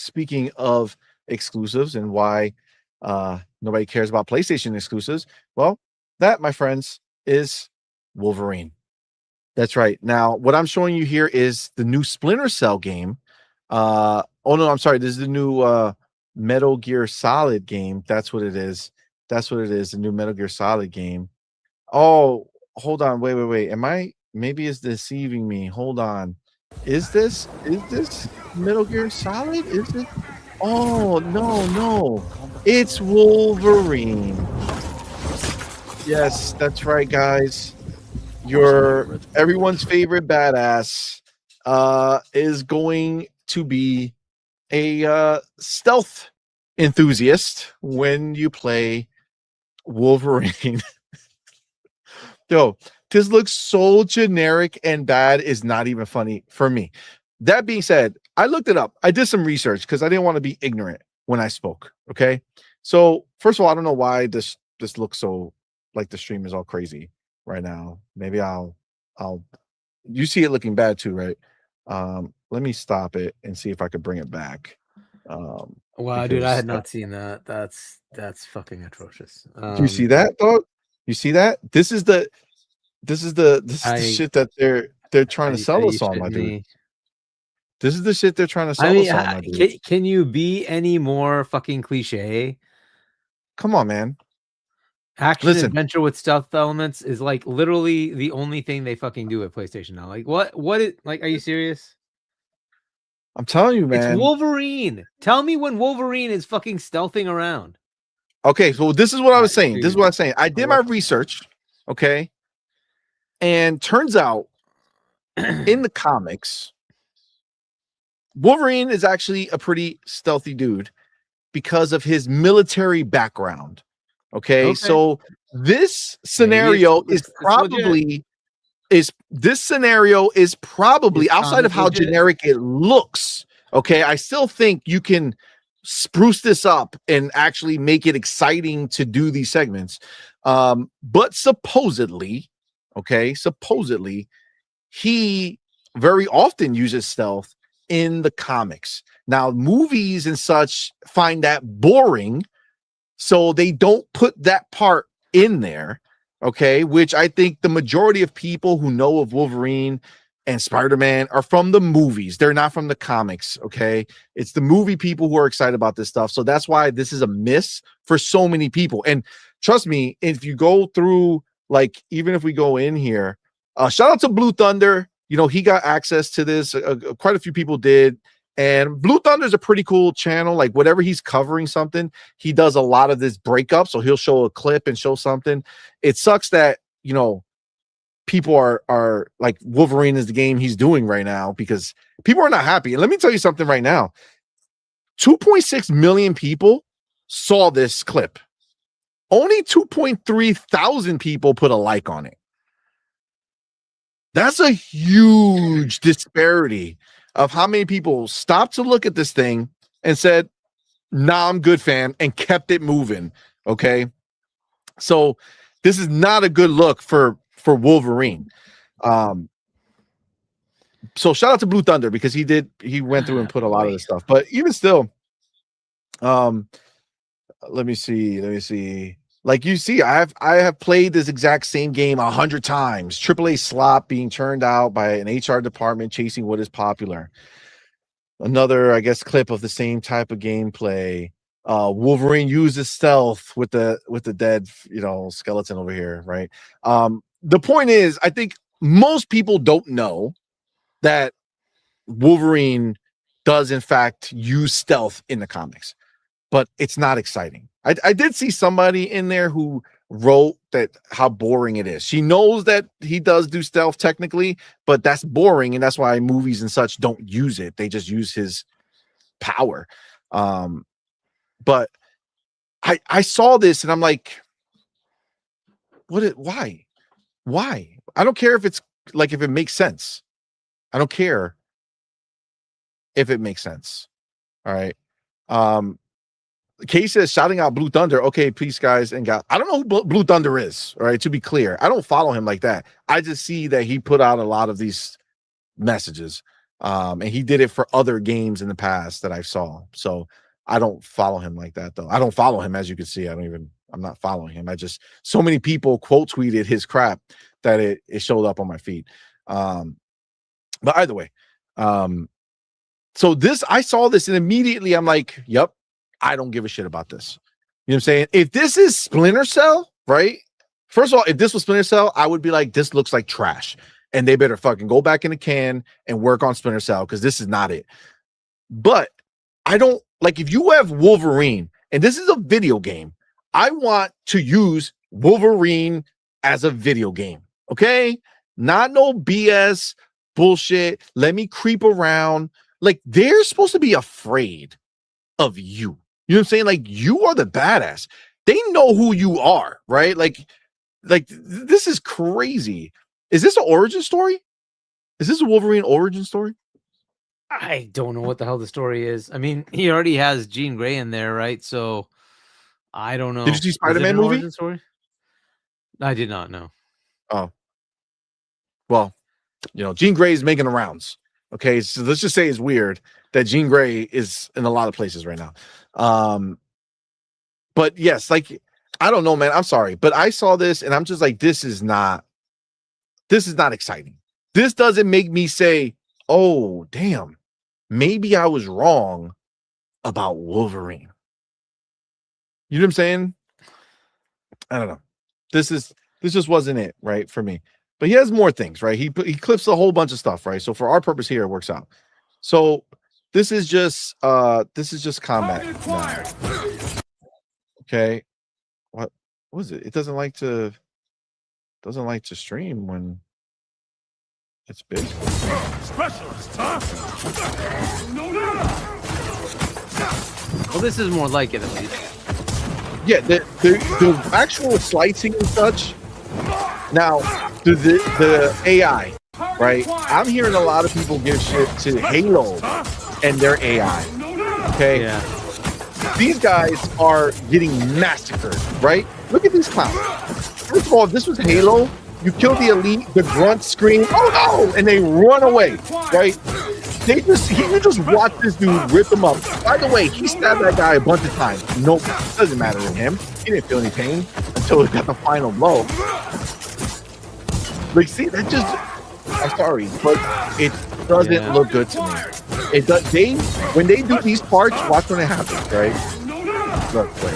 speaking of exclusives and why nobody cares about PlayStation exclusives, well, that, my friends, is Wolverine. That's right. Now, what I'm showing you here is the new Splinter Cell game. Oh no, I'm sorry. This is the new Metal Gear Solid game. That's what it is. That's what it is. The new Metal Gear Solid game. Oh, hold on. Wait. Am I maybe it's deceiving me? Hold on. Is this Metal Gear Solid? Is it? Oh, no. It's Wolverine. Yes, that's right, guys. Your everyone's favorite badass is going to be a stealth enthusiast when you play Wolverine. Yo, this looks so generic and bad is not even funny for me. That being said, I looked it up. I did some research because I didn't want to be ignorant when I spoke. Okay. So first of all, I don't know why this looks so like the stream is all crazy right now. Maybe I'll you see it looking bad too, right? Let me stop it and see if I could bring it back. Wow, dude, I had not seen that. That's fucking atrocious. Do you see that, dog? You see that? This is the shit that they're trying to sell us on, my dude. This is the shit they're trying to sell us on, my dude. Can you be any more fucking cliche? Come on, man. Action adventure with stealth elements is like literally the only thing they fucking do at PlayStation now. Like what is like, are you serious? I'm telling you, man. It's Wolverine. Tell me when Wolverine is fucking stealthing around. Okay, so this is what I was saying. This is what I'm saying. I did my research, okay? And turns out in the comics, Wolverine is actually a pretty stealthy dude because of his military background. Okay. So this scenario is probably outside of how generic it looks. Okay. I still think you can spruce this up and actually make it exciting to do these segments. But supposedly, he very often uses stealth in the comics. Now, movies and such find that boring, so they don't put that part in there, okay? Which I think the majority of people who know of Wolverine and Spider-Man are from the movies. They're not from the comics, okay? It's the movie people who are excited about this stuff. So that's why this is a miss for so many people. And trust me, if you go through, like, even if we go in here, shout out to Blue Thunder. You know, he got access to this. Quite a few people did. And Blue Thunder is a pretty cool channel. Like, whatever he's covering something, he does a lot of this breakup. So he'll show a clip and show something. It sucks that, you know, people are like, Wolverine is the game he's doing right now because people are not happy. And let me tell you something right now. 2.6 million people saw this clip. Only 2.3 thousand people put a like on it. That's a huge disparity of how many people stopped to look at this thing and said, nah, I'm good, fam, and kept it moving. Okay. So this is not a good look for Wolverine. So shout out to Blue Thunder because he went through and put a lot of this stuff. But even still, let me see. Like, you see, I have played this exact same game 100 times. AAA slop being churned out by an HR department chasing what is popular. Another, I guess, clip of the same type of gameplay. Wolverine uses stealth with the dead, you know, skeleton over here, right? The point is, I think most people don't know that Wolverine does in fact use stealth in the comics, but it's not exciting. I did see somebody in there who wrote that how boring it is. She knows that he does do stealth technically, but that's boring, and that's why movies and such don't use it. They just use his power. But I saw this and I'm like, why? I don't care if it's like, if it makes sense. I don't care if it makes sense. All right. Kay says, shouting out Blue Thunder. Okay, peace, guys. And I don't know who Blue Thunder is. All right, to be clear, I don't follow him like that. I just see that he put out a lot of these messages. And he did it for other games in the past that I saw. So I don't follow him like that, though. I don't follow him, as you can see. I'm not following him. So many people quote tweeted his crap that it showed up on my feed. But either way, so I saw this and immediately I'm like, yep, I don't give a shit about this. You know what I'm saying? If this is Splinter Cell, right? First of all, if this was Splinter Cell, I would be like, this looks like trash. And they better fucking go back in the can and work on Splinter Cell because this is not it. But I don't like if you have Wolverine and this is a video game, I want to use Wolverine as a video game. Okay? Not no BS bullshit. Let me creep around. Like they're supposed to be afraid of you. You know what I'm saying? Like you are the badass. They know who you are, right? Like this is crazy. Is this an origin story? Is this a Wolverine origin story? I don't know what the hell the story is. I mean, he already has Jean Grey in there, right? So I don't know. Did you see Spider-Man movie? Origin story? I did not know. Oh. Well, you know, Jean Grey is making the rounds. Okay, so let's just say it's weird that Jean Grey is in a lot of places right now. But yes, like I don't know, man. I'm sorry, but I saw this and I'm just like, this is not exciting. This doesn't make me say, oh, damn, maybe I was wrong about Wolverine. You know what I'm saying? I don't know. This just wasn't it, right, for me. But he has more things, right? He clips a whole bunch of stuff, right? So for our purpose here, it works out. So this is just combat. Okay. What was it? It doesn't like to stream when it's big. Specialist, huh? Well, this is more like it at least. Yeah, the actual slicing and such. Now, the AI, right? I'm hearing a lot of people give shit to Halo and their AI. Okay. Yeah. These guys are getting massacred, right? Look at these clowns. First of all, if this was Halo, you kill the elite, the grunts scream, oh no, and they run away, right? You just watch this dude rip them up. By the way, he stabbed that guy a bunch of times. Nope, doesn't matter to him. He didn't feel any pain until he got the final blow. Like, see, that just, I'm sorry, but it doesn't look good to me. It does. When they do these parts, watch when it happens, right? Look, wait.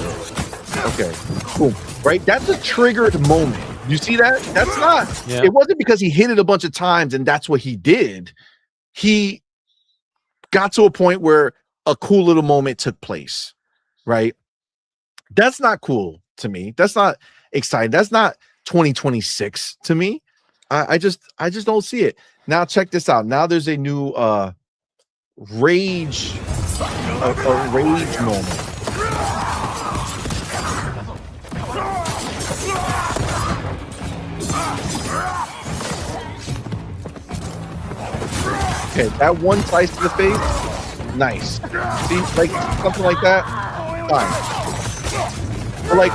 Okay, boom, right? That's a triggered moment. You see that? That's not. Yeah. It wasn't because he hit it a bunch of times and that's what he did. He got to a point where a cool little moment took place, right? That's not cool to me. That's not exciting. That's not 2026 to me. I just don't see it. Now check this out. Now there's a new rage moment. Okay, that one slice to the face, nice. See, like something like that, fine. But like,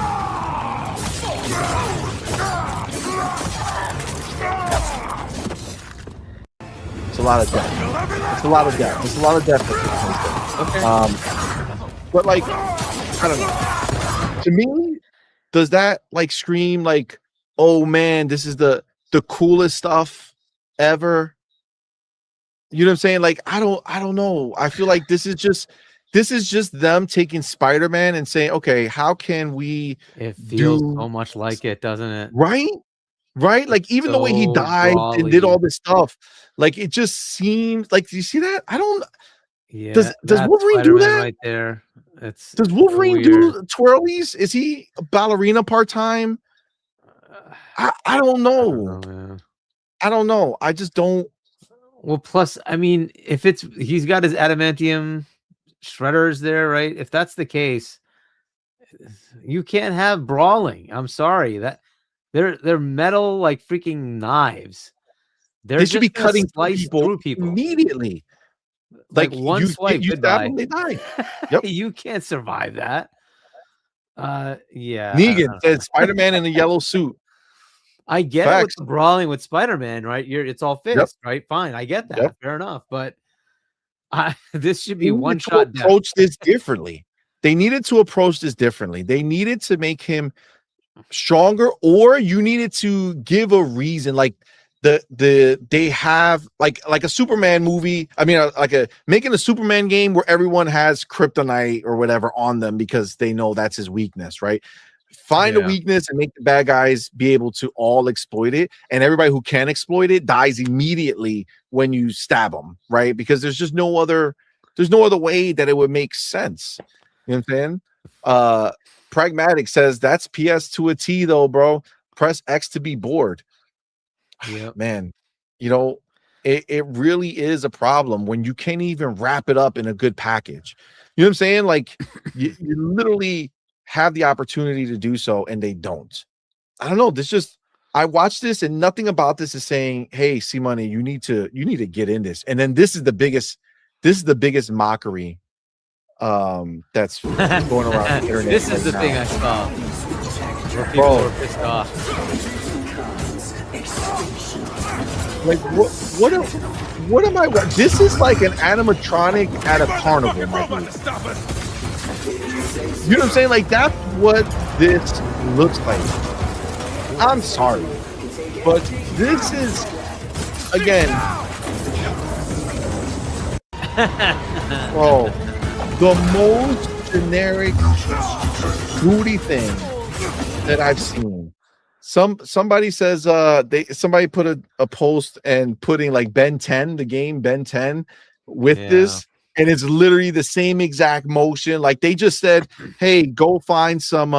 it's a lot of death. It's a lot of death. It's a lot of death. Okay. But like, I don't know. To me, does that like scream like, oh man, this is the coolest stuff ever? You know what I'm saying? Like, I don't know. I feel like this is just them taking Spider-Man and saying, okay, how can we It feels so much like it, doesn't it? Right? Like even the way he died and did all this stuff, like it just seems like, do you see that? I don't. Yeah. Does Wolverine do that right there? Does Wolverine do twirlies? Is he a ballerina part-time? I don't know. I don't know. I just don't. Well, plus, I mean, if he's got his adamantium shredders there, right? If that's the case, you can't have brawling. I'm sorry, that they're metal like freaking knives. They should be cutting through people immediately. Like one swipe, you stab them, they die. Yep. You can't survive that. Yeah. Negan said Spider-Man in a yellow suit. I get it with Facts. the brawling with Spider-Man, right? It's all Yep. fist, right? Fine, I get that. Yep. Fair enough, but this should They be needed one to shot death. approach this differently. They needed to approach this differently. They needed to make him stronger, or you needed to give a reason, like they have like a Superman movie. I mean, making a Superman game where everyone has kryptonite or whatever on them because they know that's his weakness, right? Find a Yeah. weakness and make the bad guys be able to all exploit it, and everybody who can exploit it dies immediately when you stab them, right? Because there's no other way that it would make sense. You know what I'm saying? Pragmatic says that's PS to a T though, bro. Press X to be bored. Yep. Man, it really is a problem when you can't even wrap it up in a good package. You know what I'm saying? Like you literally have the opportunity to do so and they don't. I don't know. I watched this and nothing about this is saying, hey, CMoney, you need to get in this. And then this is the biggest mockery that's going around the internet. This is right the thing now. I saw where people Bro. were pissed off. Like what am I? This is like an animatronic at a carnival. My dude. You know what I'm saying? Like that's what this looks like. I'm sorry, but this is again, bro, the most generic booty thing that I've seen. Somebody says somebody put a post and putting like Ben 10, the game Ben 10 with this, and it's literally the same exact motion. Like they just said, hey, go find some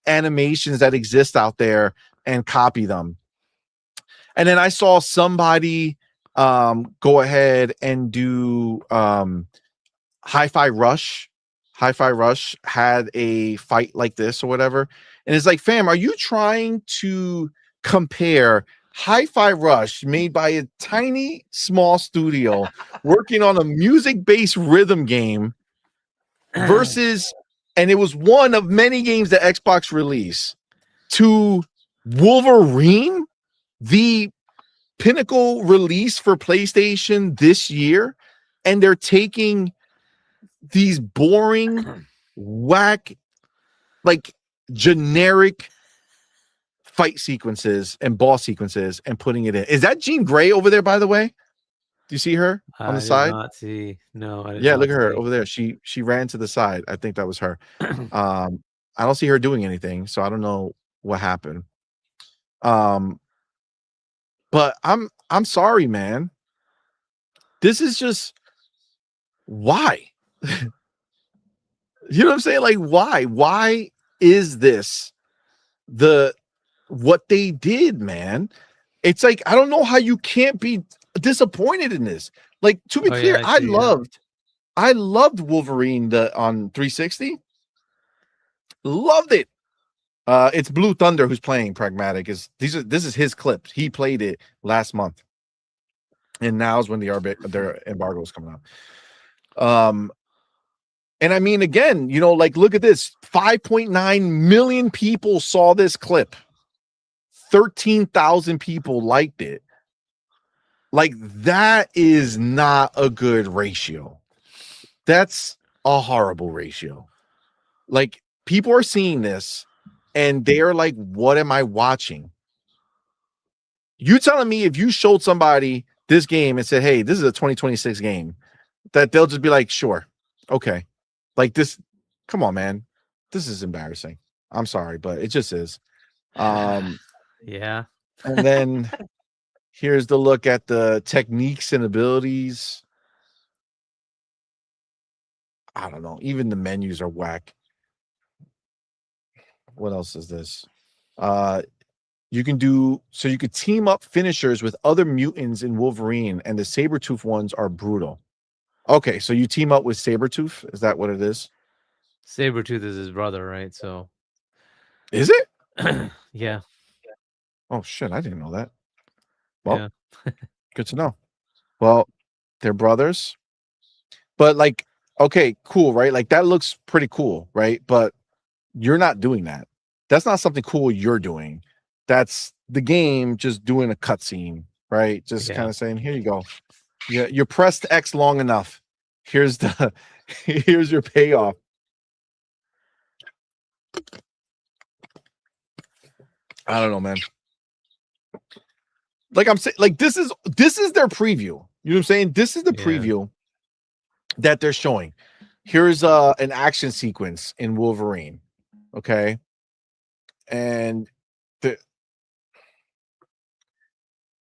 animations that exist out there and copy them. And then I saw somebody go ahead and do Hi-Fi Rush. Hi-Fi Rush had a fight like this or whatever. And it's like, fam, are you trying to compare Hi-Fi Rush made by a tiny, small studio working on a music-based rhythm game versus, and it was one of many games that Xbox released, to Wolverine, the pinnacle release for PlayStation this year, and they're taking these boring, whack, like generic fight sequences and boss sequences and putting it in. Is that Jean Grey over there, by the way? Do you see her on the side? I did not see. No, I did Yeah, not look at her see. over there. She ran to the side. I think that was her. I don't see her doing anything, so I don't know what happened. But I'm sorry, man. This is just why. You know what I'm saying? Like, why? Why is this what they did, man? It's like, I don't know how you can't be disappointed in this. Like, to be clear, I see, I loved Wolverine on 360. Loved it. It's Blue Thunder who's playing Pragmatic. This is his clip. He played it last month. And now's when their embargo is coming out. And I mean, again, like, look at this. 5.9 million people saw this clip. 13,000 people liked it. Like, that is not a good ratio. That's a horrible ratio. Like, people are seeing this and they're like, what am I watching? You telling me if you showed somebody this game and said, hey, this is a 2026 game, that they'll just be like, sure, okay. Like, this, come on, man. This is embarrassing. I'm sorry, but it just is. Yeah. And then here's the look at the techniques and abilities. I don't know. Even the menus are whack. What else is this? You could team up finishers with other mutants in Wolverine, and the Sabretooth ones are brutal. Okay, so you team up with Sabretooth? Is that what it is? Sabretooth is his brother, right? So is it? Yeah. Oh shit, I didn't know that. Well, Yeah. good to know. Well, they're brothers. But like, okay, cool, right? Like, that looks pretty cool, right? But you're not doing that. That's not something cool you're doing. That's the game just doing a cutscene, right? Just Yeah. kind of saying, here you go. Yeah, you pressed X long enough. Here's the here's your payoff. I don't know, man. Like I'm saying, like this is their preview. You know what I'm saying? This is the preview that they're showing. Here's an action sequence in Wolverine. Okay. And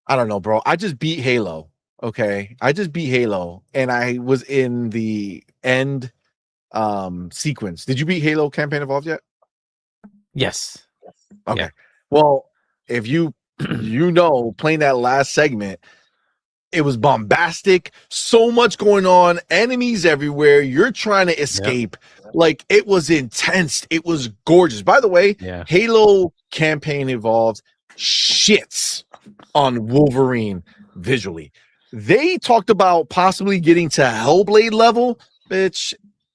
I don't know, bro. I just beat Halo. Okay. I just beat Halo and I was in the end sequence. Did you beat Halo Campaign Evolved yet? Yes. Okay. Yeah. Well, if you playing that last segment, it was bombastic, so much going on, enemies everywhere, you're trying to escape. Like it was intense, it was gorgeous. By the way, Halo Campaign Evolved shits on Wolverine visually. They talked about possibly getting to Hellblade level, bitch.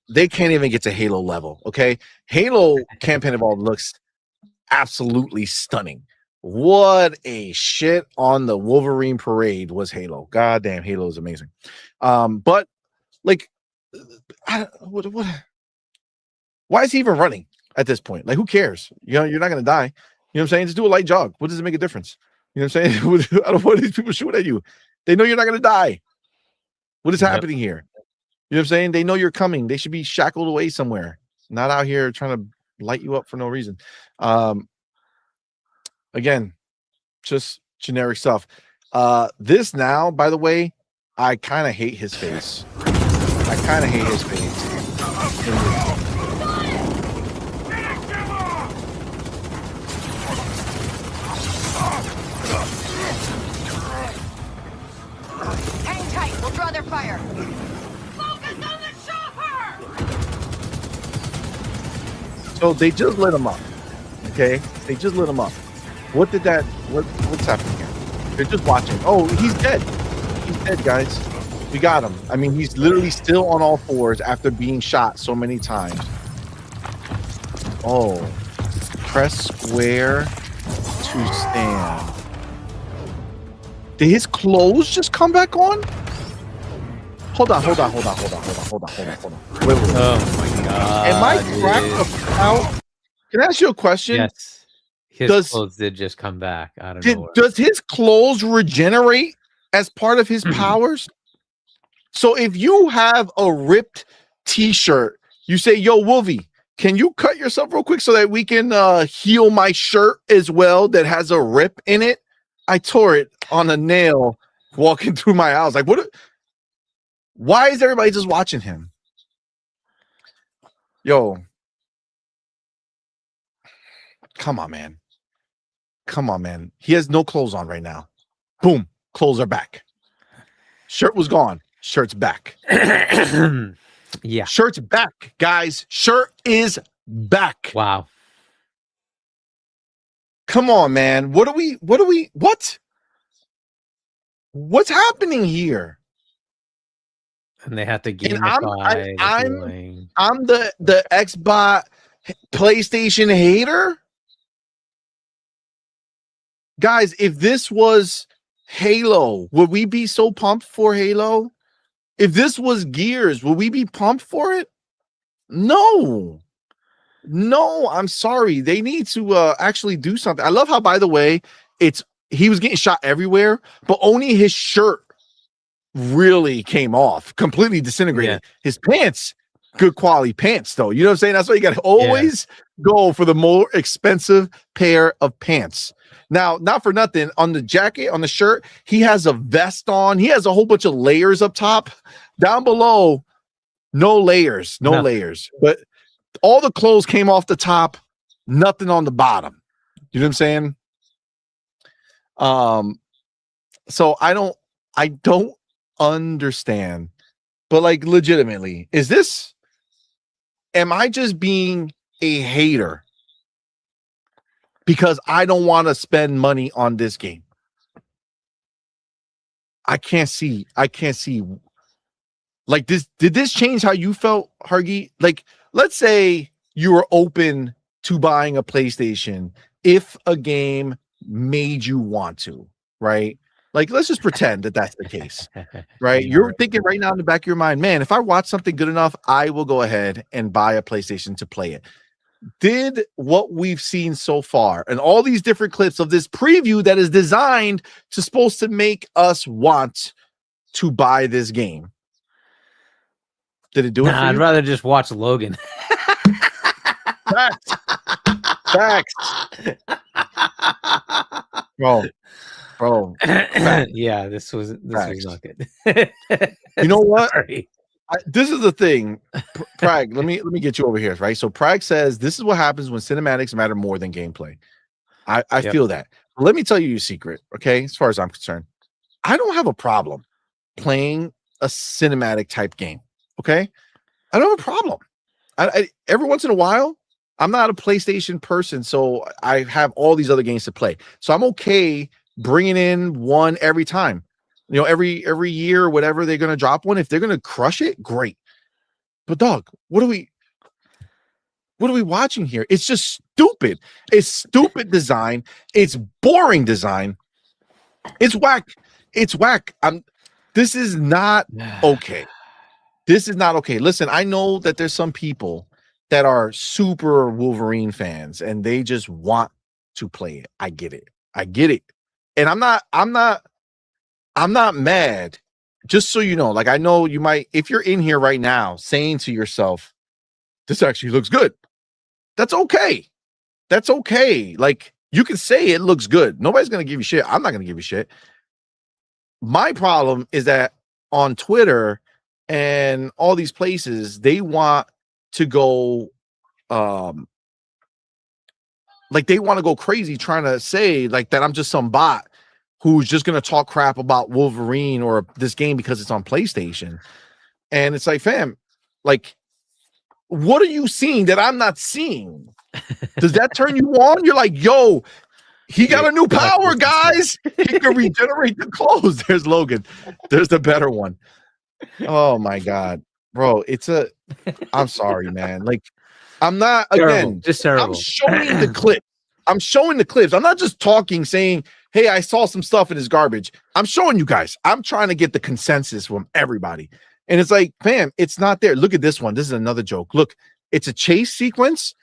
They can't even get to Halo level. Okay, Halo Campaign Evolved looks absolutely stunning. What a shit on the Wolverine parade was Halo. God damn, Halo is amazing. But like, why is he even running at this point? Like, who cares? You know, you're not gonna die. You know what I'm saying? Just do a light jog. What does it make a difference? You know what I'm saying? I don't want these people shooting at you. They know you're not gonna die. What is happening here? You know what I'm saying? They know you're coming. They should be shackled away somewhere, not out here trying to light you up for no reason. Again, just generic stuff. This now, by the way, I kind of hate his face. I kind of hate his face. Hang tight, we'll draw their fire. Focus on the chopper! So they just lit him up. Okay? They just lit him up. What's happening here? They're just watching. Oh, he's dead. He's dead, guys. We got him. I mean, he's literally still on all fours after being shot so many times. Oh. Press square to stand. Did his clothes just come back on? Hold on. Wait. Oh my god. Am I cracked out? Can I ask you a question? Yes. His clothes did just come back. I don't know. Does his clothes regenerate as part of his powers? So if you have a ripped t-shirt, you say, yo, Wolvie, can you cut yourself real quick so that we can heal my shirt as well that has a rip in it? I tore it on a nail walking through my house. Like, why is everybody just watching him? Yo. Come on, man. He has no clothes on right now. Boom. Clothes are back. Shirt was gone. Shirt's back. Yeah. Shirt's back, guys. Shirt is back. Wow. Come on, man. What? What's happening here? And they have to And gamify I'm the Xbox PlayStation hater. Guys, if this was Halo, would we be so pumped for Halo? If this was Gears, would we be pumped for it? No, I'm sorry. They need to actually do something. I love how, by the way, he was getting shot everywhere, but only his shirt really came off, completely disintegrated. His pants, good quality pants, though. You know what I'm saying? That's why you got to always go for the more expensive pair of pants. Now, not for nothing, on the jacket, on the shirt, he has a vest on. He has a whole bunch of layers up top. Down below, no layers. But all the clothes came off the top, nothing on the bottom. You know what I'm saying? So I don't understand. But like, legitimately, am I just being a hater? Because I don't want to spend money on this game. I can't see. Like this, did this change how you felt, Hargy? Like, let's say you were open to buying a PlayStation if a game made you want to, right? Like, let's just pretend that that's the case, right? You're thinking right now in the back of your mind, man, if I watch something good enough, I will go ahead and buy a PlayStation to play it. Did what we've seen so far and all these different clips of this preview that is designed to supposed to make us want to buy this game, did it do it for I'd you? rather just watch Logan. Facts. Facts. Bro. Yeah, this was Facts. not good. You know what? Sorry. This is the thing, Prag. Let me get you over here, right? So Prag says this is what happens when cinematics matter more than gameplay. I feel that. Let me tell you a secret, okay? As far as I'm concerned, I don't have a problem playing a cinematic type game. Okay, I don't have a problem. I every once in a while, I'm not a PlayStation person, so I have all these other games to play. So I'm okay bringing in one every time. You know, every year, whatever they're gonna drop one. If they're gonna crush it, great. But dog, what are we watching here? It's just stupid. It's stupid design. It's boring design. It's whack. It's whack. This is not okay. This is not okay. Listen, I know that there's some people that are super Wolverine fans and they just want to play it. I get it. And I'm not mad. Just so you know, like, I know you might, if you're in here right now saying to yourself, this actually looks good. That's okay. That's okay. Like, you can say it looks good. Nobody's going to give you shit. I'm not going to give you shit. My problem is that on Twitter and all these places, they want to go, like, they want to go crazy trying to say like that I'm just some bot who's just going to talk crap about Wolverine or this game because it's on PlayStation. And it's like, fam, like, what are you seeing that I'm not seeing? Does that turn you on? You're like, yo, he got a new power, guys. He can regenerate the clothes. There's Logan. There's the better one. Oh my God, bro. I'm sorry, man. Like, I'm not, again, just terrible. I'm showing the clip. I'm showing the clips. I'm not just talking saying, hey, I saw some stuff in his garbage. I'm showing you guys. I'm trying to get the consensus from everybody. And it's like, fam, it's not there. Look at this one. This is another joke. Look, it's a chase sequence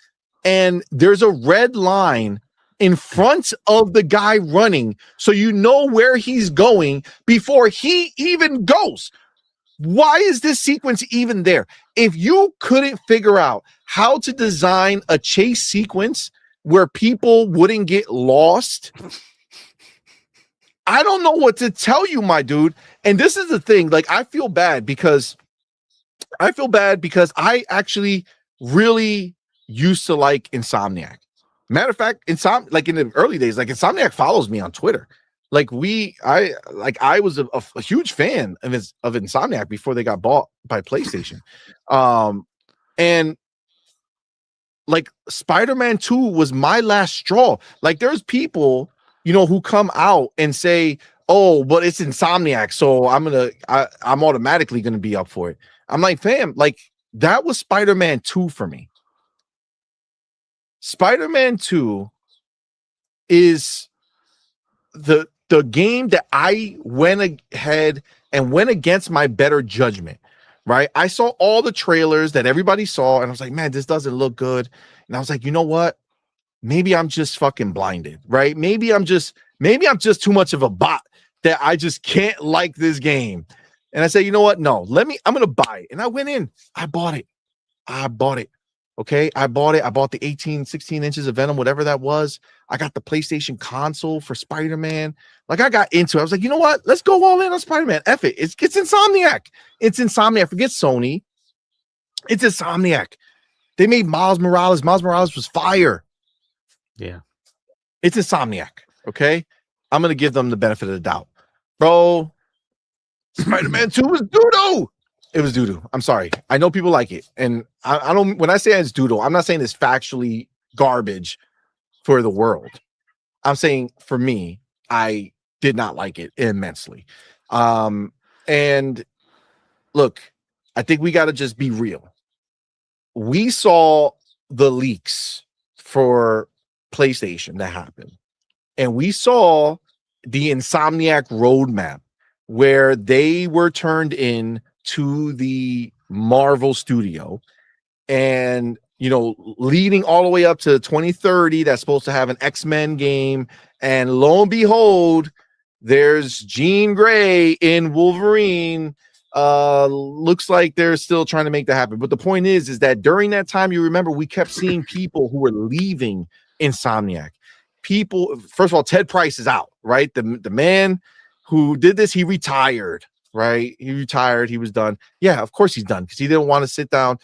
and there's a red line in front of the guy running. So you know where he's going before he even goes. Why is this sequence even there? If you couldn't figure out how to design a chase sequence where people wouldn't get lost, I don't know what to tell you, my dude. And this is the thing. Like, I feel bad because I actually really used to like Insomniac. Matter of fact, like in the early days, like, Insomniac follows me on Twitter. Like, I was a huge fan of Insomniac before they got bought by PlayStation. And like, Spider-Man 2 was my last straw. Like, there's people, you know, who come out and say, oh, but it's Insomniac, so I'm automatically gonna be up for it. I'm like, fam, like, that was Spider-Man 2 for me. Spider-Man 2 is the game that I went ahead and went against my better judgment, right? I saw all the trailers that everybody saw, and I was like, man, this doesn't look good. And I was like, you know what? Maybe I'm just fucking blinded, right? Maybe I'm just too much of a bot that I just can't like this game. And I said, you know what? No, I'm going to buy it. And I went in, I bought it. Okay. I bought it. I bought the 16 inches of Venom, whatever that was. I got the PlayStation console for Spider-Man. Like, I got into it. I was like, you know what? Let's go all in on Spider-Man. F it. It's Insomniac. It's Insomniac. Forget Sony. It's Insomniac. They made Miles Morales. Miles Morales was fire. Yeah. It's Insomniac. Okay. I'm going to give them the benefit of the doubt. Bro, Spider-Man 2 was doo-doo. It was doo-doo. I'm sorry. I know people like it. And I don't, when I say it's doo-doo, I'm not saying it's factually garbage for the world. I'm saying, for me, I did not like it immensely. And look, I think we got to just be real. We saw the leaks for PlayStation that happened. and we saw the Insomniac roadmap where they were turned in to the Marvel studio, and leading all the way up to 2030, that's supposed to have an X-Men game, and lo and behold, there's Jean Grey in Wolverine. Looks like they're still trying to make that happen. But the point is that during that time, you remember, we kept seeing people who were leaving Insomniac. People, first of all, Ted Price is out, right? The man who did this, he retired, right? He retired. He was done. Yeah, of course he's done, because he didn't want to sit down.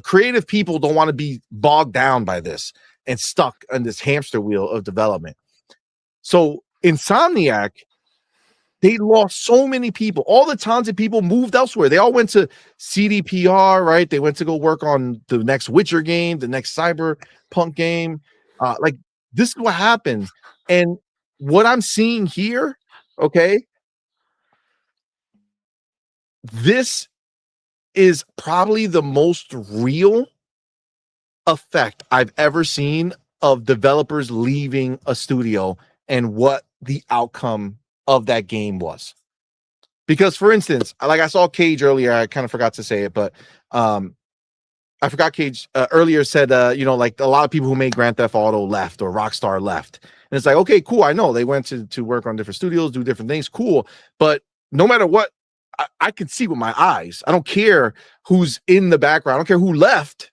Creative people don't want to be bogged down by this and stuck on this hamster wheel of development. So Insomniac, they lost so many people. All the talented people moved elsewhere. They all went to CDPR, right? They went to go work on the next Witcher game, the next Cyberpunk game. Like, this is what happens. And what I'm seeing here, okay, this is probably the most real effect I've ever seen of developers leaving a studio and what the outcome of that game was. Because, for instance, like I saw Cage earlier, I kind of forgot to say it, but I forgot Cage earlier said, like a lot of people who made Grand Theft Auto left, or Rockstar left. And it's like, okay, cool. I know they went to work on different studios, do different things. Cool. But no matter what, I can see with my eyes. I don't care who's in the background. I don't care who left,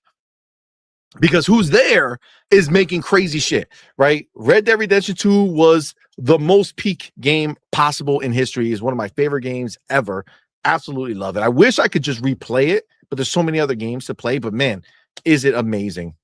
because who's there is making crazy shit, right? Red Dead Redemption 2 was the most peak game possible in history. Is one of my favorite games ever. Absolutely love it. I wish I could just replay it, but there's so many other games to play. But man, is it amazing.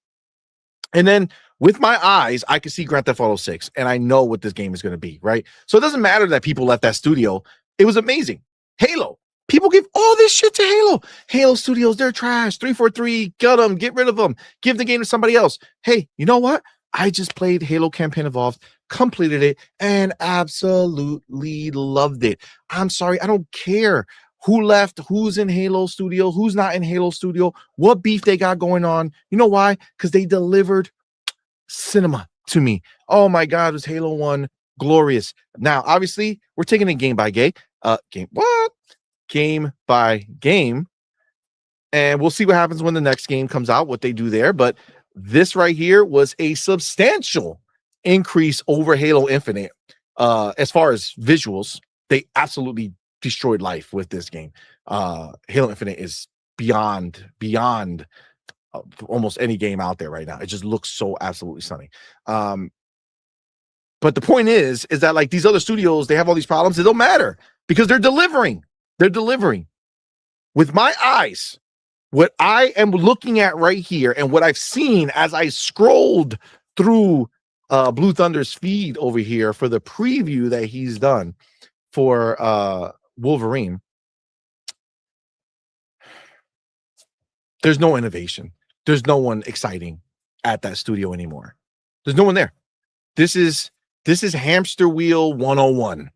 And then with my eyes, I can see Grand Theft Auto 6, and I know what this game is going to be, right? So it doesn't matter that people left that studio. It was amazing. Halo. People give all this shit to Halo. Halo Studios, they're trash. 343, gut them, get rid of them, give the game to somebody else. Hey, you know what? I just played Halo Campaign Evolved, completed it, and absolutely loved it. I'm sorry, I don't care who left, who's in Halo Studio, who's not in Halo Studio, what beef they got going on. You know why? Because they delivered cinema to me. Oh my God, was Halo 1 glorious. Now, obviously, we're taking it game by game. Game by game, and we'll see what happens when the next game comes out, what they do there. But this right here was a substantial increase over Halo Infinite. As far as visuals, they absolutely destroyed life with this game. Halo Infinite is beyond almost any game out there right now. It just looks so absolutely stunning. But the point is that, like, these other studios, they have all these problems. It don't matter, because they're delivering. They're delivering. With my eyes, what I am looking at right here, and what I've seen as I scrolled through Blue Thunder's feed over here for the preview that he's done for Wolverine, there's no innovation. There's no one exciting at that studio anymore. There's no one there. This is hamster wheel 101,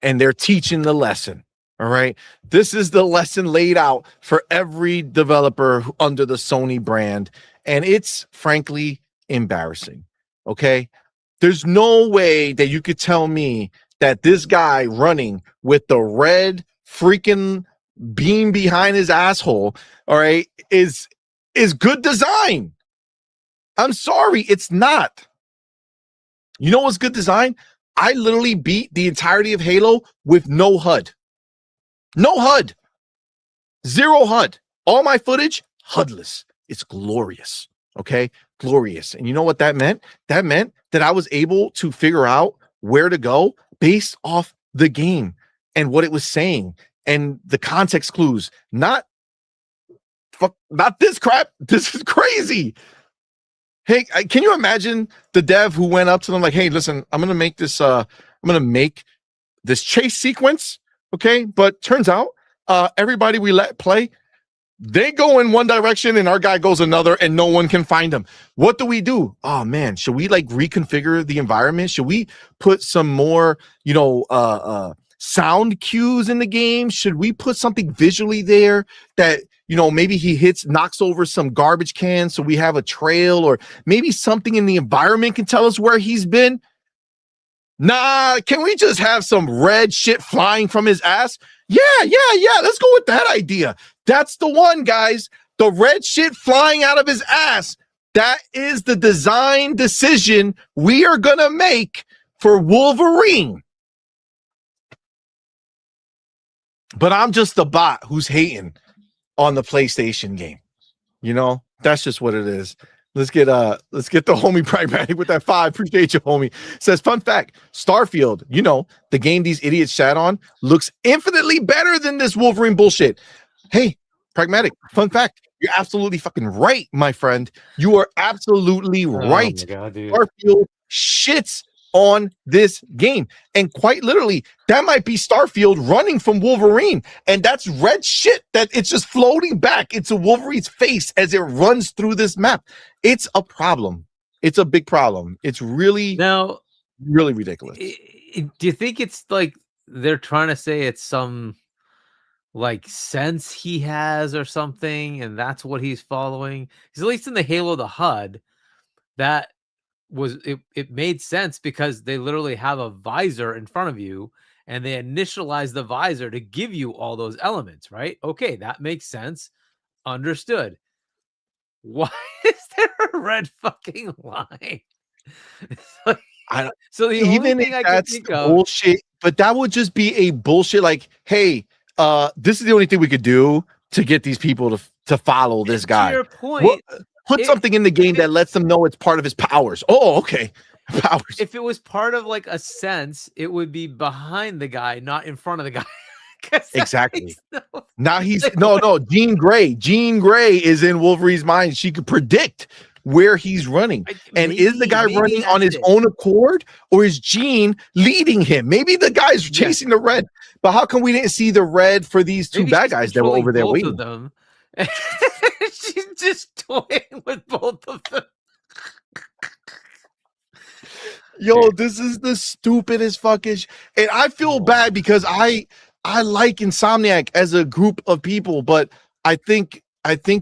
and they're teaching the lesson. All right. This is the lesson laid out for every developer under the Sony brand. And it's frankly embarrassing. Okay. There's no way that you could tell me that this guy running with the red freaking beam behind his asshole, all right, is good design. I'm sorry, it's not. You know what's good design? I literally beat the entirety of Halo with no HUD. No HUD. Zero HUD. All my footage, HUDless. It's glorious. Okay? Glorious. And you know what that meant? That meant that I was able to figure out where to go based off the game and what it was saying and the context clues. Not this crap. This is crazy. Hey, can you imagine the dev who went up to them like, hey, listen, I'm going to make this chase sequence. Okay, but turns out everybody we let play, they go in one direction and our guy goes another, and no one can find him. What do? Oh man, should we like reconfigure the environment? Should we put some more, sound cues in the game? Should we put something visually there that, maybe he knocks over some garbage cans so we have a trail, or maybe something in the environment can tell us where he's been? Nah, can we just have some red shit flying from his ass? Yeah. Let's go with that idea. That's the one, guys. The red shit flying out of his ass. That is the design decision we are going to make for Wolverine. But I'm just the bot who's hating on the PlayStation game. You know, that's just what it is. Let's get the homie Pragmatic with that 5. Appreciate you, homie. Says, fun fact, Starfield, you know, the game these idiots chat on, looks infinitely better than this Wolverine bullshit. Hey, Pragmatic, fun fact, you're absolutely fucking right, my friend. You are absolutely right. Oh my God, dude. Starfield shits on this game. And quite literally, that might be Starfield running from Wolverine. And that's red shit that it's just floating back into Wolverine's face as it runs through this map. It's a problem. It's a big problem. It's really ridiculous. Do you think it's like they're trying to say it's some like sense he has or something, and that's what he's following? Because at least in the Halo, the HUD, that was it made sense because they literally have a visor in front of you and they initialize the visor to give you all those elements, right? Okay, that makes sense. Understood. Why is there a red fucking line? Like, so the only thing I can think of, bullshit, but that would just be a bullshit like, hey, this is the only thing we could do to get these people to follow this guy. To your point, put something in the game that lets them know it's part of his powers. Oh, okay. Powers. If it was part of like a sense, it would be behind the guy, not in front of the guy. Exactly. Now he's no. Jean Grey. Jean Grey is in Wolverine's mind. She could predict where he's running. And is the guy running on his own accord, or is Jean leading him? Maybe the guy's chasing the red. But how come we didn't see the red for these two bad guys that were over there waiting? Of them. She's just toying with both of them. Yo, this is the stupidest fucking and I feel bad because I like Insomniac as a group of people, but I think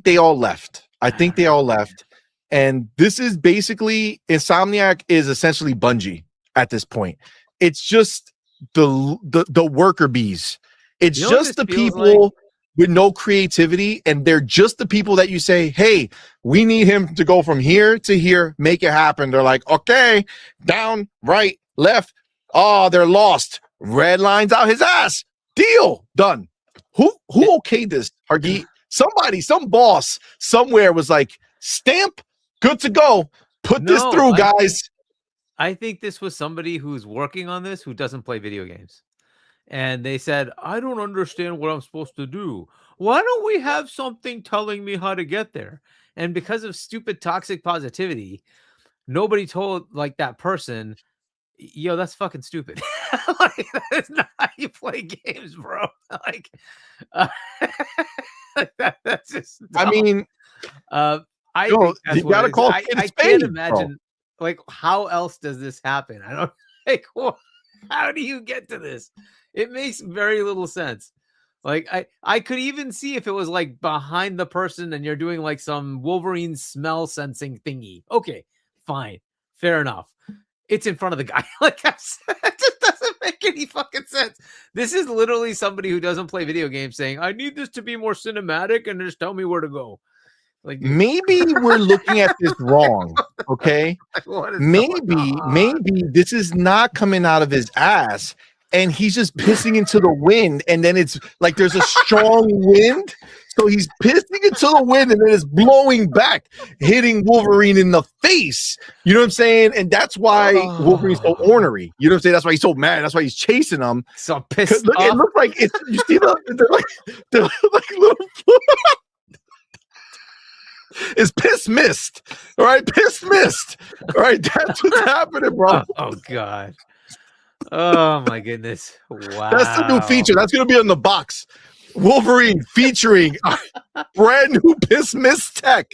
they all left. I think they all left. And this is basically Insomniac is essentially Bungie at this point. It's just the worker bees. It's just the people with no creativity, and they're just the people that you say, hey, we need him to go from here to here, make it happen. They're like, okay, down, right, left. Oh, they're lost. Red lines out his ass. Deal. Done. Who okayed this, Hargeet? Somebody, some boss somewhere was like, stamp, good to go. Put this through, guys. I think this was somebody who's working on this who doesn't play video games. And they said, I don't understand what I'm supposed to do. Why don't we have something telling me how to get there? And because of stupid toxic positivity, nobody told like that person, yo, that's fucking stupid. Like, that is not how you play games, bro. Like, that's just dumb. I mean, I think that's you gotta call I can't imagine like how else does this happen? I don't like how do you get to this? It makes very little sense. Like I could even see if it was like behind the person and you're doing like some Wolverine smell sensing thingy. Okay, fine, fair enough. It's in front of the guy. Like that just doesn't make any fucking sense. This is literally somebody who doesn't play video games saying, I need this to be more cinematic and just tell me where to go. Like maybe we're looking at this wrong. Okay. Maybe this is not coming out of his ass. And he's just pissing into the wind, and then it's like there's a strong wind, so he's pissing into the wind, and then it's blowing back, hitting Wolverine in the face. You know what I'm saying? And that's why Wolverine's so ornery. You know what I'm saying? That's why he's so mad. That's why he's chasing him. So pissed off. It looks like it's. You see they're like little. It's piss mist. All right, piss mist. All right, that's what's happening, bro. Oh God. Oh my goodness. Wow. That's the new feature. That's going to be on the box. Wolverine featuring brand new piss mist tech.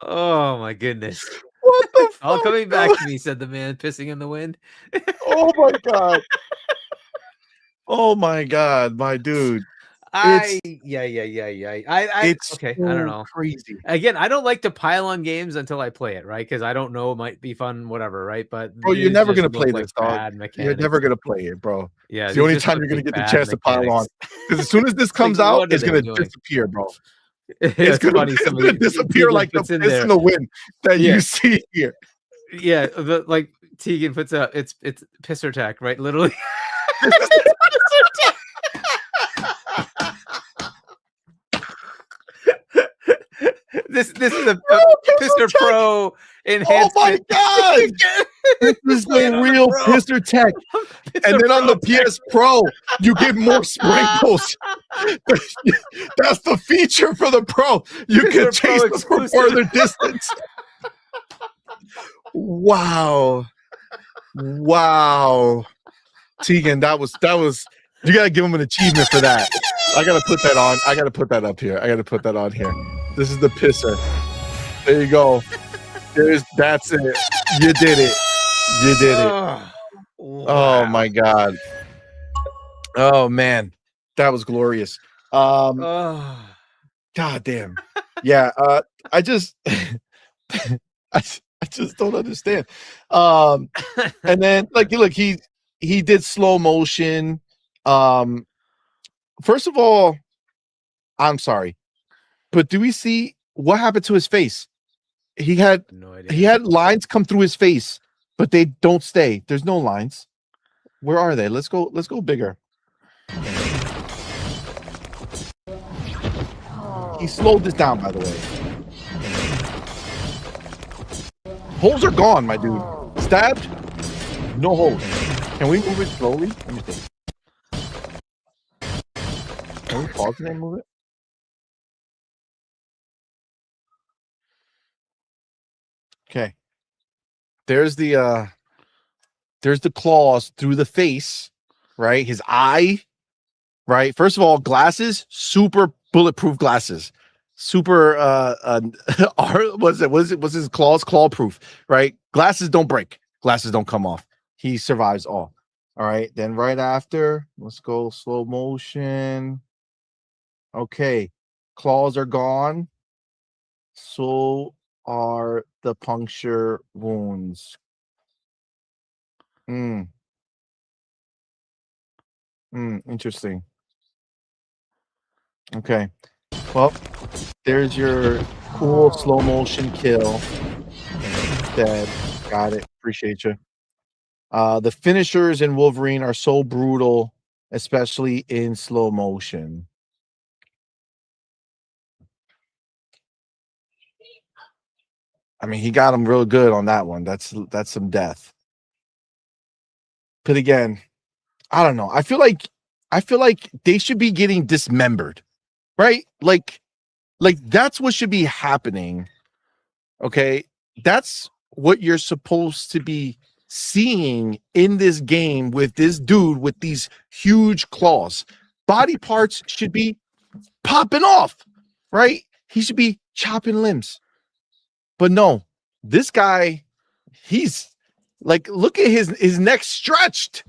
Oh my goodness. What the fuck? All coming back to me, said the man pissing in the wind. Oh my God. Oh my God, my dude. Yeah. It's Okay. I so don't know. crazy. Again, I don't like to pile on games until I play it, right? Because I don't know, it might be fun, whatever, right? But Bro, you're these never just gonna look play like this, dog. bad You're mechanics. never gonna play it, bro. Yeah, It's the these only just time look you're gonna like get the bad chance to pile on. mechanics. Because as soon as this It's like, comes out, what are it's they gonna doing? disappear, bro. Yeah, It's it's funny. it's Some of gonna the disappear Tegan like the puts in piss there. in the wind that Yeah. you see here. Yeah, like Tegan puts out it's pisser tack, right? Literally. This is a Pisser Pro enhancement. Oh my god! This is the real Pisser Tech. And then on the PS Pro, you get more sprinkles. That's the feature for the Pro. You can Pisser Pro chase them from exclusive. further distance. Wow. Tegan, that was you gotta give him an achievement for that. I gotta put that on. I gotta put that up here. I gotta put that on here. This is the pisser. There you go. That's it. You did it. You did it. Wow. Oh my god. Oh man. That was glorious. God damn. Yeah, I just I just don't understand. And then like look, he did slow motion. First of all, I'm sorry, but do we see what happened to his face? He had no idea. He had lines come through his face, but they don't stay. There's no lines. Where are they? Let's go bigger. He slowed this down, by the way. Holes are gone, my dude. Stabbed, no holes. Can we move it slowly? Let me think. Can we pause it and move it? Okay. There's the claws through the face, right? His eye, right? First of all, glasses, super bulletproof glasses. Super was his claws claw proof, right? Glasses don't break, glasses don't come off. He survives all. All right, then right after, let's go slow motion. Okay, claws are gone. So are the puncture wounds. Interesting. Okay. Well, there's your cool slow motion kill. Dead. Got it. Appreciate you. The finishers in Wolverine are so brutal, especially in slow motion. I mean, he got him real good on that one. That's some death. But again, I don't know. I feel like they should be getting dismembered, right? Like that's what should be happening. Okay, that's what you're supposed to be seeing in this game with this dude with these huge claws. Body parts should be popping off, right? He should be chopping limbs. But no, this guy, he's like, look at his neck stretched.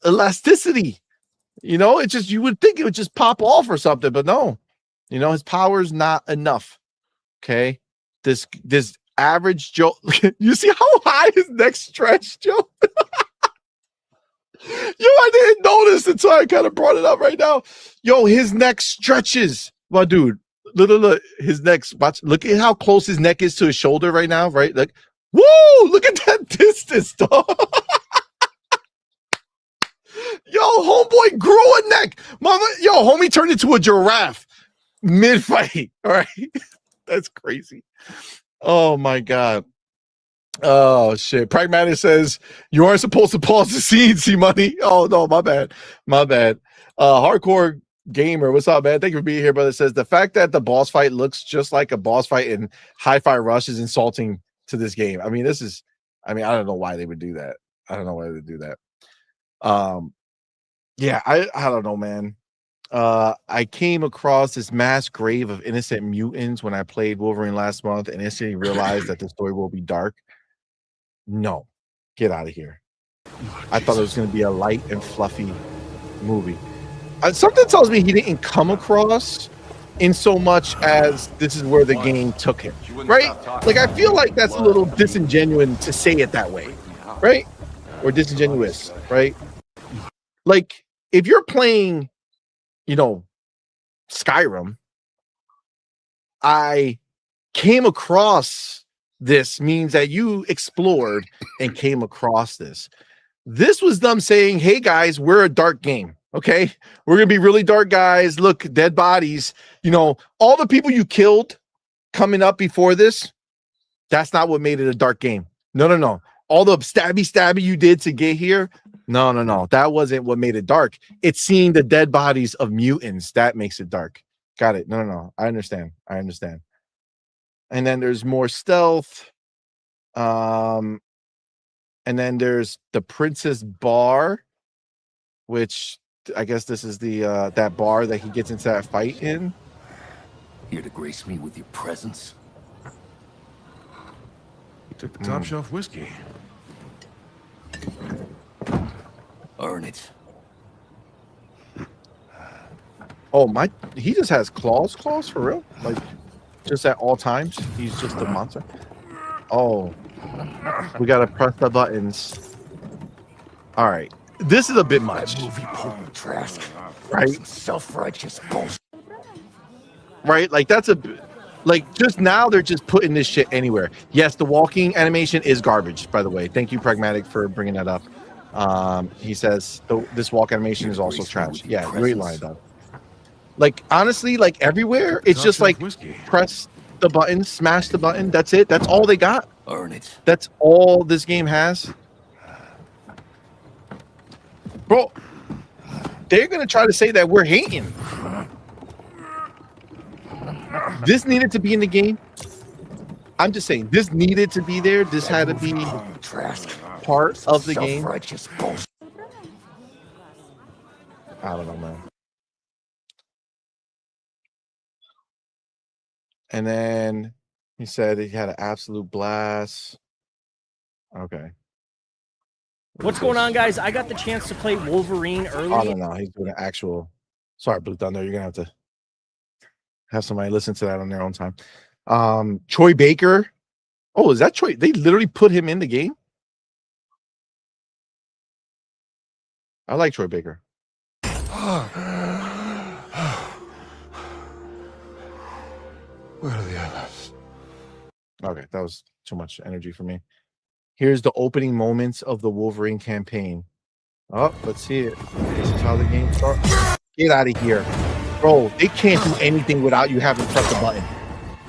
Elasticity, it just, you would think it would just pop off or something, but no, his power's not enough. Okay, this average Joe, you see how high his neck stretched, Joe? I didn't notice until I kind of brought it up right now. Yo, his neck stretches, my dude. Look, his neck. Look at how close his neck is to his shoulder right now, right? Like, woo! Look at that distance, dog. Yo, homeboy grew a neck. Mama, homie turned into a giraffe mid-fight. All right. That's crazy. Oh my God. Oh shit. Pragmatic says you aren't supposed to pause the scene, CMoney. Oh no, my bad. Hardcore Gamer, what's up, man? Thank you for being here, brother. Says the fact that the boss fight looks just like a boss fight in Hi-Fi Rush is insulting to this game. I mean, I don't know why they would do that. Yeah, I don't know, man. I came across this mass grave of innocent mutants when I played Wolverine last month and instantly realized that the story will be dark. No, get out of here. I thought it was going to be a light and fluffy movie. Something tells me he didn't come across in so much as this is where the game took him, right? Like, I feel like that's a little disingenuous to say it that way, right? Or disingenuous, right? Like, if you're playing, you know, Skyrim, I came across this means that you explored and came across this. This was them saying, hey guys, we're a dark game. Okay, we're gonna be really dark guys. Look, dead bodies. You know, all the people you killed coming up before this, that's not what made it a dark game. No. All the stabby you did to get here, no. That wasn't what made it dark. It's seeing the dead bodies of mutants that makes it dark. Got it. No. I understand. And then there's more stealth. And then there's the Princess Bar, which I guess this is the that bar that he gets into that fight in. Here to grace me with your presence. You took the top shelf whiskey. Earn it. Oh my! He just has claws for real. Like, just at all times, he's just a monster. Oh, we gotta press the buttons. All right, this is a bit much. Movie pulling Trask. Right? Some self-righteous bullshit. Right? Like, that's a like, just now they're just putting this shit anywhere. Yes, the walking animation is garbage, by the way. Thank you, Pragmatic, for bringing that up. He says this walk animation is also trash. Yeah, great line though. Like, honestly, like everywhere, it's just like press the button, smash the button. That's it. That's all they got. Earn it. That's all this game has. Bro, they're gonna try to say that we're hating. This needed to be in the game. I'm just saying, this needed to be there. This had to be part of the game. I don't know, man. And then he said he had an absolute blast. Okay. What's going on, guys? I got the chance to play Wolverine early. I don't know. He's doing an actual. Sorry, Blue Thunder. You're gonna have to have somebody listen to that on their own time. Troy Baker. Oh, is that Troy? They literally put him in the game. I like Troy Baker. Where are the others? Okay, that was too much energy for me. Here's the opening moments of the Wolverine campaign. Oh, let's see it. This is how the game starts. Get out of here. Bro, they can't do anything without you having pressed the button.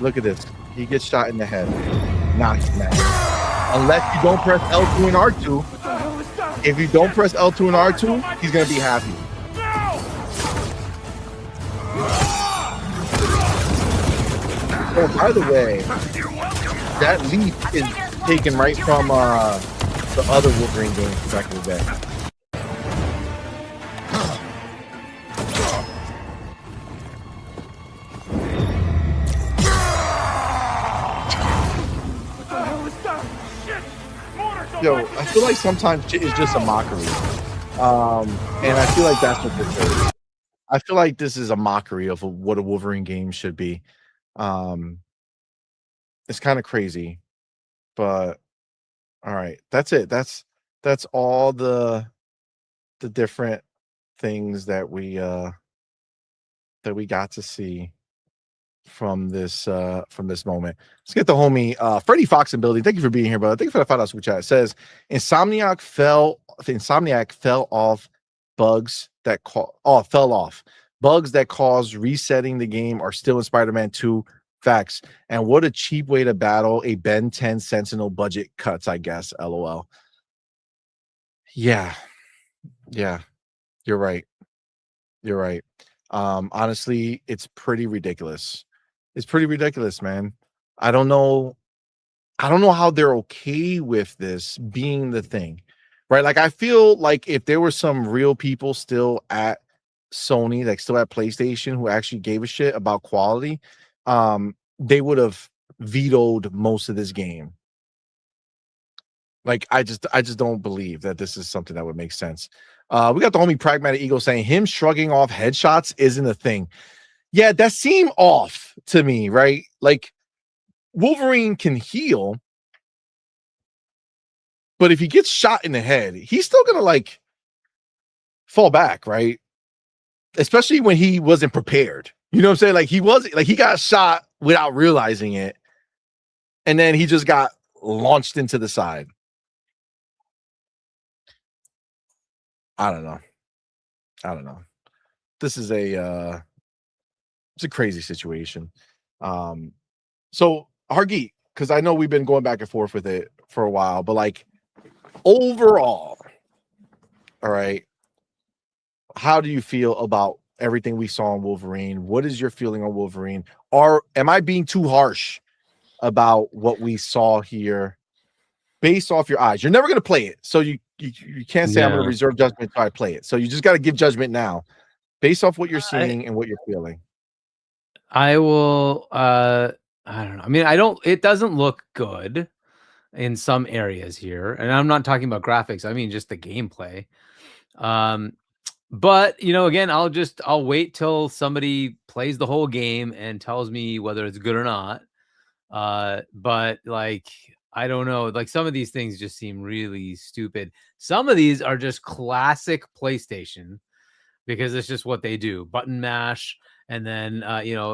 Look at this. He gets shot in the head. Nice, man. Unless you don't press L2 and R2. If you don't press L2 and R2, he's going to be happy. Oh, by the way, that leap is taken right from the other Wolverine games back in the day. Yo, I feel like sometimes shit is just a mockery. And I feel like that's what this is. I feel like this is a mockery of what a Wolverine game should be. It's kind of crazy, but all right, that's it. That's all the different things that we got to see from this moment. Let's get the homie Freddie Fox in building. Thank you for being here, brother. Thank you for the $5 super chat. It says Insomniac fell off bugs that fell off. Bugs that caused resetting the game are still in Spider-Man 2. Facts. And what a cheap way to battle a Ben 10 Sentinel budget cuts, I guess. LOL. Yeah. You're right. Honestly, it's pretty ridiculous. It's pretty ridiculous, man. I don't know how they're okay with this being the thing, right? Like, I feel like if there were some real people still at Sony, like still at PlayStation, who actually gave a shit about quality, they would have vetoed most of this game. Like, I just don't believe that this is something that would make sense. We got the homie Pragmatic Eagle saying him shrugging off headshots isn't a thing. Yeah, that seemed off to me, right? Like Wolverine can heal, but if he gets shot in the head, he's still gonna like fall back, right? Especially when he wasn't prepared. You know what I'm saying? Like he got shot without realizing it, and then he just got launched into the side. I don't know. This is it's a crazy situation. So Hargeet, because I know we've been going back and forth with it for a while, but like overall, all right, how do you feel about everything we saw in Wolverine? What is your feeling on Wolverine? Am I being too harsh about what we saw here based off your eyes? You're never going to play it, so you can't say I'm going to reserve judgment until I play it. So you just got to give judgment now based off what you're seeing and what you're feeling. I will I don't know. I mean, it doesn't look good in some areas here. And I'm not talking about graphics. I mean just the gameplay. But again, I'll wait till somebody plays the whole game and tells me whether it's good or not. But like I don't know, like some of these things just seem really stupid. Some of these are just classic PlayStation because it's just what they do. Button mash and then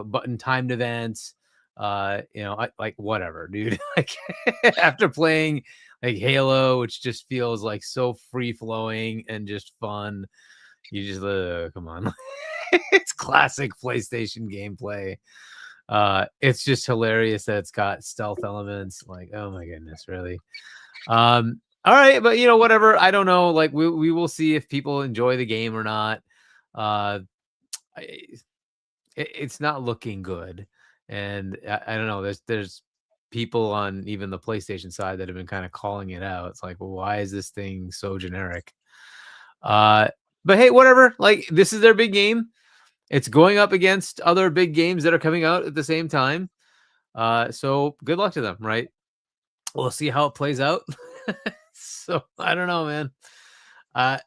button timed events. Like whatever, dude. Like after playing like Halo, which just feels like so free flowing and just fun, you just come on. It's classic PlayStation gameplay. It's just hilarious that it's got stealth elements. Like, oh my goodness, really. All right, but whatever. I don't know. Like we will see if people enjoy the game or not. It's not looking good, and I don't know. There's people on even the PlayStation side that have been kind of calling it out. It's like, well, why is this thing so generic? But hey, whatever. Like this is their big game. It's going up against other big games that are coming out at the same time. So good luck to them, right? We'll see how it plays out. So I don't know, man. I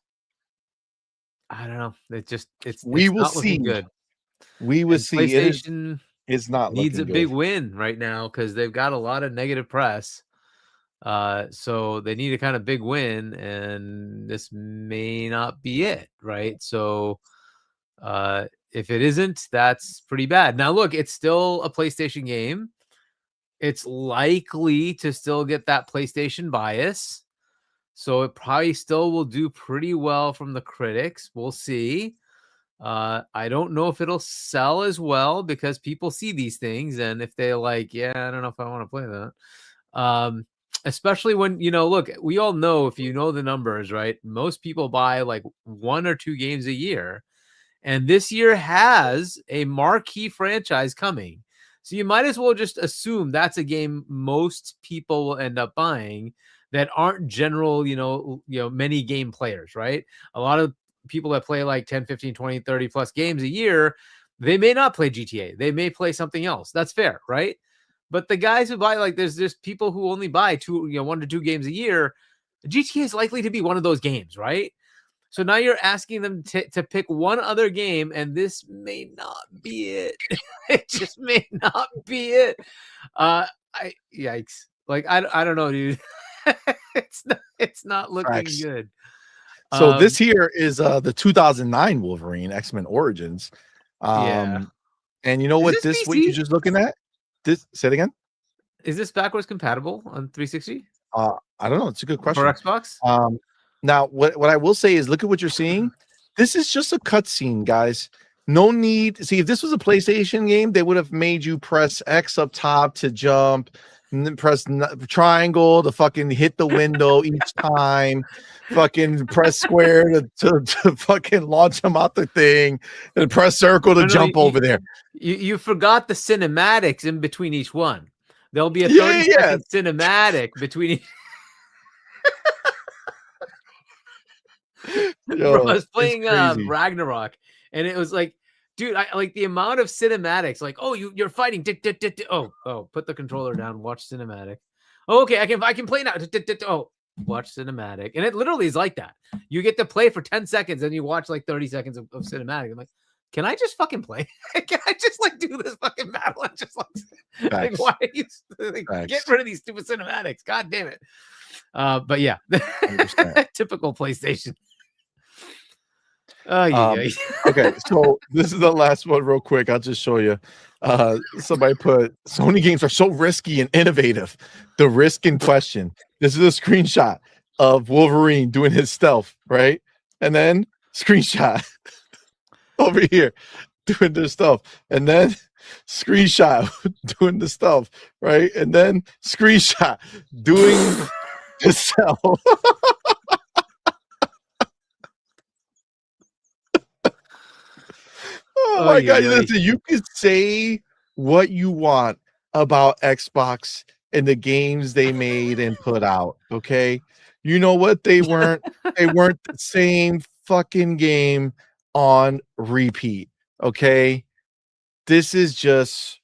don't know. It's We will not looking see. good. We will see. PlayStation is not needs a good. big win right now because they've got a lot of negative press. So they need a kind of big win, and this may not be it, right? So if it isn't, that's pretty bad. Now, look, it's still a PlayStation game. It's likely to still get that PlayStation bias. So it probably still will do pretty well from the critics. We'll see. I don't know if it'll sell as well because people see these things. And if they're like, yeah, I don't know if I want to play that. Especially when, look, we all know if you know the numbers, right? Most people buy like 1 or 2 games a year. And this year has a marquee franchise coming. So you might as well just assume that's a game most people will end up buying that aren't general, many game players, right? A lot of people that play like 10, 15, 20, 30 plus games a year, they may not play GTA. They may play something else. That's fair, right? But the guys who buy, like, there's just people who only buy 1 to 2 games a year. GTA is likely to be one of those games, right? So now you're asking them to pick one other game, and this may not be it. It just may not be it. Yikes! Like I don't know, dude. it's not looking Facts. good. So this here is the 2009 Wolverine X-Men Origins. Yeah. And you know what? this What you're PC? just looking at? This. Say it again. Is this backwards compatible on 360 I don't know. It's a good question. for Xbox? Now, what I will say is, look at what you're seeing. This is just a cutscene, guys. No need. See, if this was a PlayStation game, they would have made you press X up top to jump, and then press triangle to fucking hit the window each time. Fucking press square to fucking launch them out the thing, and press circle to jump over there. You forgot the cinematics in between each one. There'll be a 30-second cinematic between each. Yo, I was playing it's crazy. Ragnarok, and it was like, dude, I like the amount of cinematics. Like, oh, you're fighting. Oh, put the controller down. Watch cinematic. Oh, okay, I can play now. Oh, watch cinematic, and it literally is like that. You get to play for 10 seconds, and you watch like 30 seconds of cinematic. I'm like, can I just fucking play? Can I just like do this fucking battle and just like why are you get rid of these stupid cinematics? God damn it. But yeah, typical PlayStation. Oh yeah. Okay, so this is the last one real quick. I'll just show you. Somebody put Sony games are so risky and innovative. The risk in question. This is a screenshot of Wolverine doing his stealth, right? And then screenshot over here doing their stuff. And then screenshot doing the stuff, right? And then screenshot doing the stealth. Oh my God. Listen, you can say what you want about Xbox and the games they made and put out. Okay. You know what? They weren't the same fucking game on repeat. Okay. This is just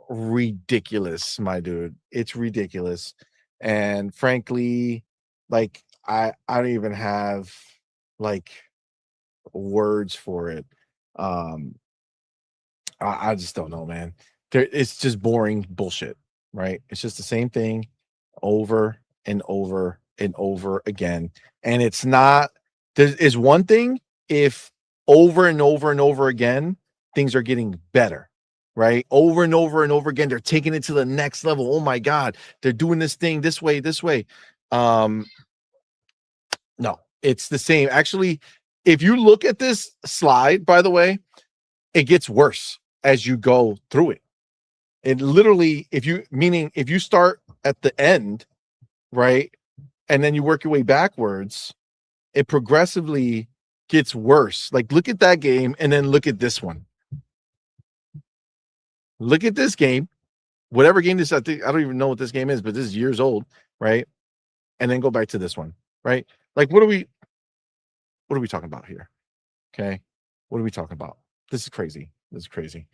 ridiculous, my dude. It's ridiculous. And frankly, like I don't even have like words for it. I just don't know, man. It's just boring bullshit, right? It's just the same thing over and over and over again. And it's not, there is one thing if over and over and over again, things are getting better, right? Over and over and over again, they're taking it to the next level. Oh my God, they're doing this thing this way, this way. No, it's the same. Actually, if you look at this slide, by the way, it gets worse as you go through it. It literally, if you start at the end, right, and then you work your way backwards, it progressively gets worse. Like, look at that game and then look at this one. Look at this game, whatever game this, I don't even know what this game is, but this is years old, right? And then go back to this one, right? Like, what are we talking about here? Okay, what are we talking about? This is crazy. This is crazy.